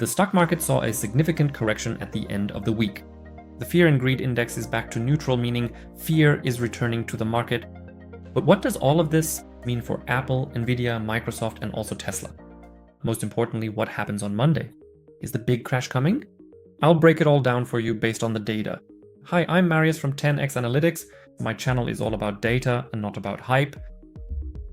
The stock market saw a significant correction at the end of the week. The fear and greed index is back to neutral, meaning fear is returning to the market. But what does all of this mean for Apple, Nvidia, Microsoft, and also Tesla? Most importantly, what happens on Monday? Is the big crash coming? I'll break it all down for you based on the data. Hi, I'm Marius from 10x Analytics. My channel is all about data and not about hype.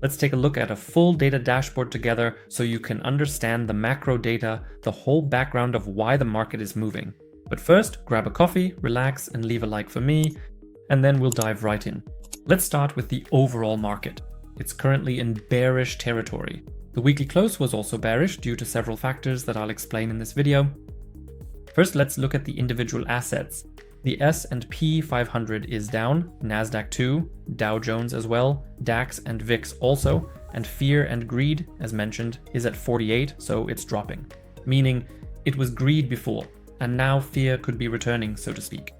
Let's take a look at a full data dashboard together so you can understand the macro data, the whole background of why the market is moving. But first, grab a coffee, relax, and leave a like for me, and then we'll dive right in. Let's start with the overall market. It's currently in bearish territory. The weekly close was also bearish due to several factors that I'll explain in this video. First, let's look at the individual assets. The S&P 500 is down, Nasdaq too, Dow Jones as well, DAX and VIX also, and fear and greed, as mentioned, is at 48, so it's dropping. Meaning it was greed before, and now fear could be returning, so to speak.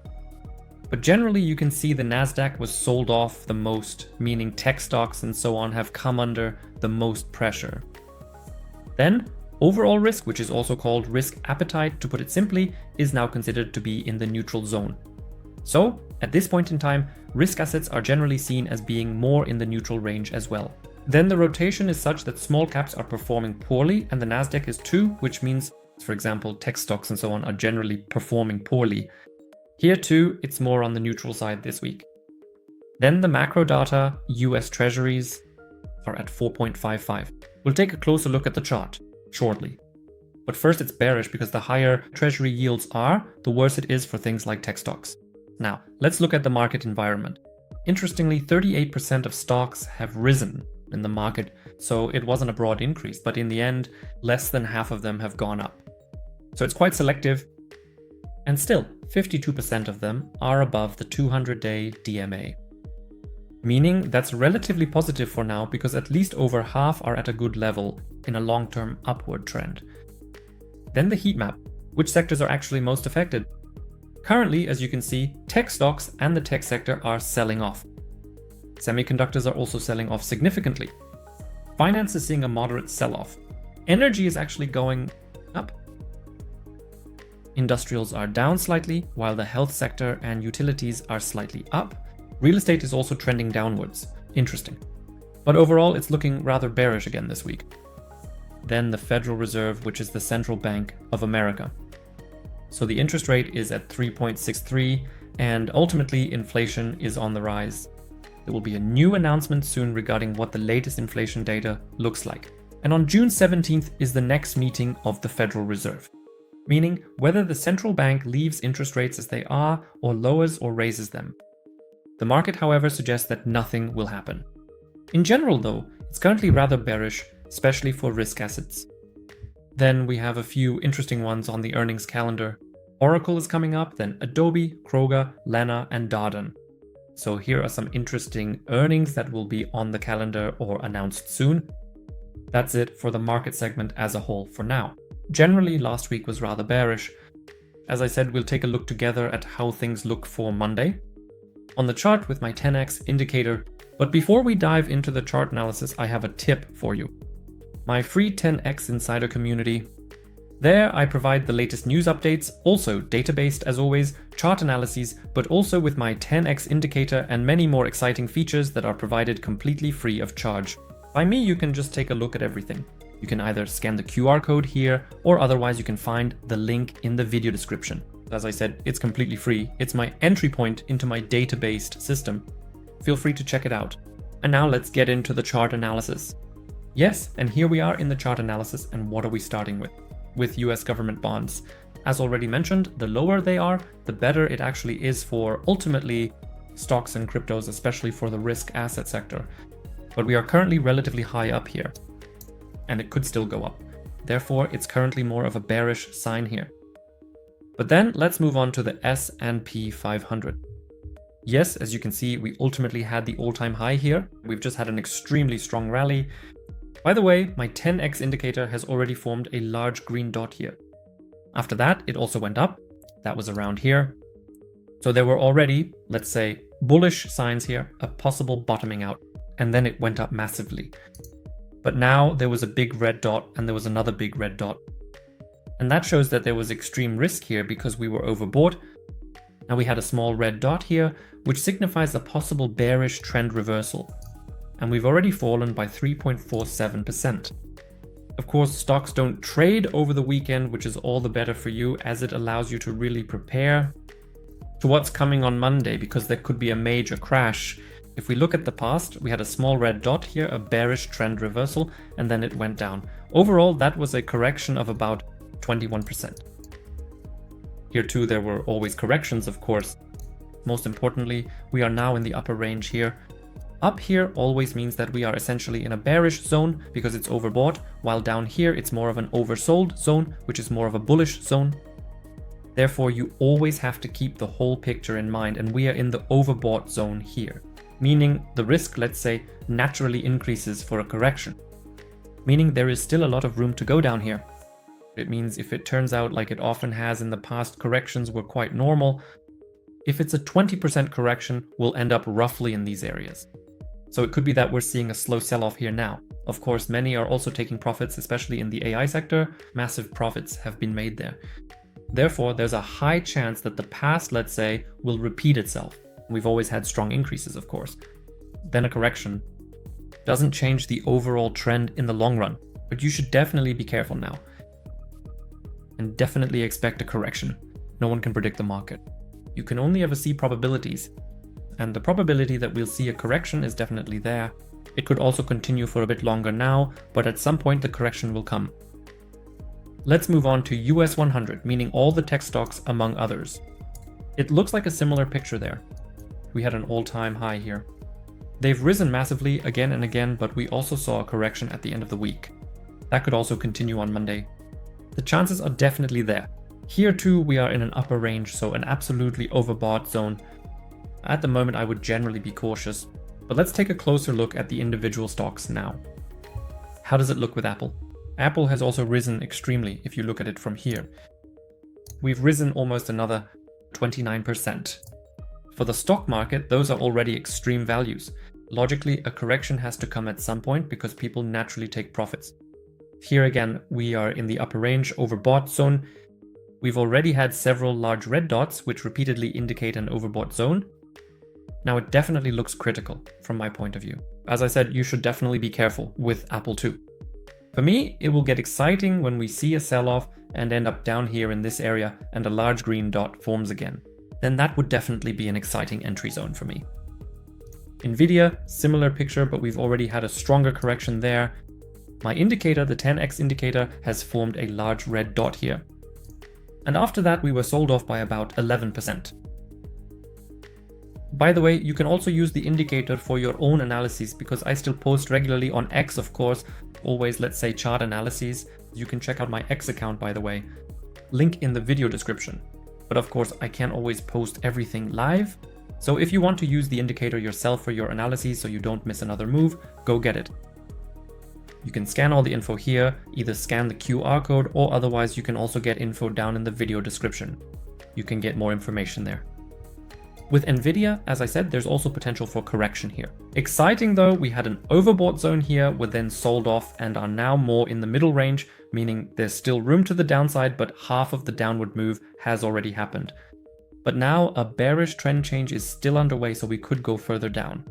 But generally you can see the Nasdaq was sold off the most, meaning tech stocks and so on have come under the most pressure. Then, overall risk, which is also called risk appetite, to put it simply, is now considered to be in the neutral zone. So, at this point in time, risk assets are generally seen as being more in the neutral range as well. Then the rotation is such that small caps are performing poorly and the Nasdaq is too, which means, for example, tech stocks and so on are generally performing poorly. Here too, it's more on the neutral side this week. Then the macro data, US Treasuries are at 4.55. We'll take a closer look at the chart shortly. But first it's bearish because the higher treasury yields are, the worse it is for things like tech stocks. Now, let's look at the market environment. Interestingly, 38% of stocks have risen in the market, so it wasn't a broad increase, but in the end, less than half of them have gone up. So it's quite selective, and still, 52% of them are above the 200-day DMA. Meaning that's relatively positive for now because at least over half are at a good level in a long-term upward trend. Then the heat map. Which sectors are actually most affected? Currently, as you can see, tech stocks and the tech sector are selling off. Semiconductors are also selling off significantly. Finance is seeing a moderate sell-off. Energy is actually going up. Industrials are down slightly, while the health sector and utilities are slightly up. Real estate is also trending downwards. Interesting. But overall, it's looking rather bearish again this week. Then the Federal Reserve, which is the central bank of America. So the interest rate is at 3.63, and ultimately inflation is on the rise. There will be a new announcement soon regarding what the latest inflation data looks like. And on June 17th is the next meeting of the Federal Reserve. Meaning whether the central bank leaves interest rates as they are or lowers or raises them. The market, however, suggests that nothing will happen. In general, though, it's currently rather bearish, especially for risk assets. Then we have a few interesting ones on the earnings calendar. Oracle is coming up, then Adobe, Kroger, Lana, and Darden. So here are some interesting earnings that will be on the calendar or announced soon. That's it for the market segment as a whole for now. Generally, last week was rather bearish. As I said, we'll take a look together at how things look for Monday on the chart with my 10x indicator. But before we dive into the chart analysis, I have a tip for you. My free 10x Insider community. There I provide the latest news updates, also data-based as always, chart analyses, but also with my 10x indicator and many more exciting features that are provided completely free of charge. By me, you can just take a look at everything. You can either scan the QR code here, or otherwise you can find the link in the video description. As I said, it's completely free. It's my entry point into my data-based system. Feel free to check it out. And now let's get into the chart analysis. Yes, and here we are in the chart analysis, and what are we starting with? With US government bonds. As already mentioned, the lower they are, the better it actually is for ultimately stocks and cryptos, especially for the risk asset sector. But we are currently relatively high up here, and it could still go up. Therefore, it's currently more of a bearish sign here. But then let's move on to the S&P 500. Yes, as you can see, we ultimately had the all-time high here. We've just had an extremely strong rally. By the way, my 10x indicator has already formed a large green dot here. After that, it also went up. That was around here. So there were already, let's say, bullish signs here, a possible bottoming out, and then it went up massively. But now there was a big red dot and there was another big red dot. And that shows that there was extreme risk here because we were overbought. Now we had a small red dot here, which signifies a possible bearish trend reversal. And we've already fallen by 3.47%. Of course, stocks don't trade over the weekend, which is all the better for you as it allows you to really prepare to what's coming on Monday, because there could be a major crash. If we look at the past, we had a small red dot here, a bearish trend reversal, and then it went down. Overall, that was a correction of about 21%. Here too, there were always corrections, of course. Most importantly, we are now in the upper range here. Up here always means that we are essentially in a bearish zone because it's overbought, while down here it's more of an oversold zone, which is more of a bullish zone. Therefore, you always have to keep the whole picture in mind, and we are in the overbought zone here, meaning the risk, let's say, naturally increases for a correction, meaning there is still a lot of room to go down here. It means if it turns out like it often has in the past, corrections were quite normal. If it's a 20% correction, we'll end up roughly in these areas. So it could be that we're seeing a slow sell-off here now. Of course, many are also taking profits, especially in the AI sector. Massive profits have been made there. Therefore, there's a high chance that the past, let's say, will repeat itself. We've always had strong increases, of course. Then a correction doesn't change the overall trend in the long run, but you should definitely be careful now. And definitely expect a correction. No one can predict the market. You can only ever see probabilities. And the probability that we'll see a correction is definitely there. It could also continue for a bit longer now, but at some point the correction will come. Let's move on to US 100, meaning all the tech stocks among others. It looks like a similar picture there. We had an all-time high here. They've risen massively again and again, but we also saw a correction at the end of the week. That could also continue on Monday. The chances are definitely there. Here too, we are in an upper range, so an absolutely overbought zone. At the moment, I would generally be cautious, but let's take a closer look at the individual stocks now. How does it look with Apple? Apple has also risen extremely if you look at it from here. We've risen almost another 29%. For the stock market, those are already extreme values. Logically, a correction has to come at some point because people naturally take profits. Here again, we are in the upper range, overbought zone. We've already had several large red dots, which repeatedly indicate an overbought zone. Now it definitely looks critical from my point of view. As I said, you should definitely be careful with Apple too. For me, it will get exciting when we see a sell-off and end up down here in this area and a large green dot forms again. Then that would definitely be an exciting entry zone for me. Nvidia, similar picture, but we've already had a stronger correction there. My indicator, the 10x indicator, has formed a large red dot here. And after that, we were sold off by about 11%. By the way, you can also use the indicator for your own analyses because I still post regularly on X, of course, always, let's say, chart analyses. You can check out my X account, by the way. Link in the video description. But of course, I can't always post everything live. So if you want to use the indicator yourself for your analyses so you don't miss another move, go get it. You can scan all the info here, either scan the QR code or otherwise you can also get info down in the video description. You can get more information there. With Nvidia, as I said, there's also potential for correction here. Exciting though, we had an overbought zone here, were then sold off and are now more in the middle range, meaning there's still room to the downside, but half of the downward move has already happened. But now a bearish trend change is still underway, so we could go further down.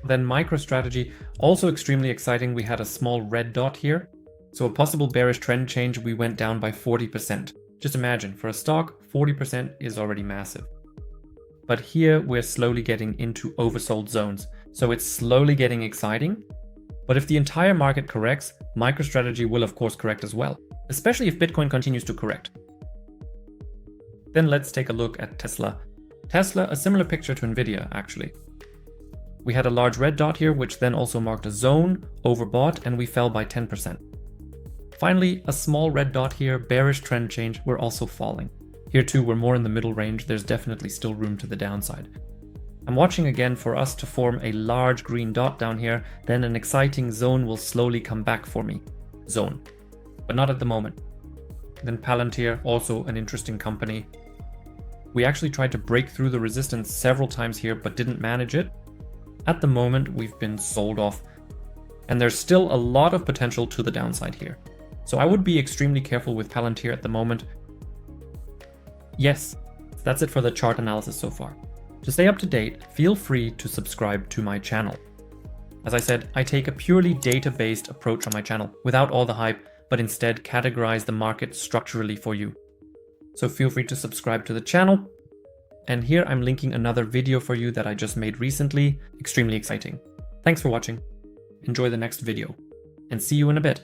Then MicroStrategy, also extremely exciting. We had a small red dot here. So a possible bearish trend change, we went down by 40%. Just imagine, for a stock, 40% is already massive. But here we're slowly getting into oversold zones. So it's slowly getting exciting. But if the entire market corrects, MicroStrategy will of course correct as well, especially if Bitcoin continues to correct. Then let's take a look at Tesla. Tesla, a similar picture to Nvidia actually. We had a large red dot here, which then also marked a zone, overbought, and we fell by 10%. Finally, a small red dot here, bearish trend change, we're also falling. Here too, we're more in the middle range, there's definitely still room to the downside. I'm watching again for us to form a large green dot down here, then an exciting zone will slowly come back for me. Zone. But not at the moment. Then Palantir, also an interesting company. We actually tried to break through the resistance several times here, but didn't manage it. At the moment, we've been sold off, and there's still a lot of potential to the downside here. So I would be extremely careful with Palantir at the moment. Yes, that's it for the chart analysis so far. To stay up to date, feel free to subscribe to my channel. As I said, I take a purely data-based approach on my channel, without all the hype, but instead categorize the market structurally for you. So feel free to subscribe to the channel. And here I'm linking another video for you that I just made recently. Extremely exciting. Thanks for watching. Enjoy the next video, and see you in a bit.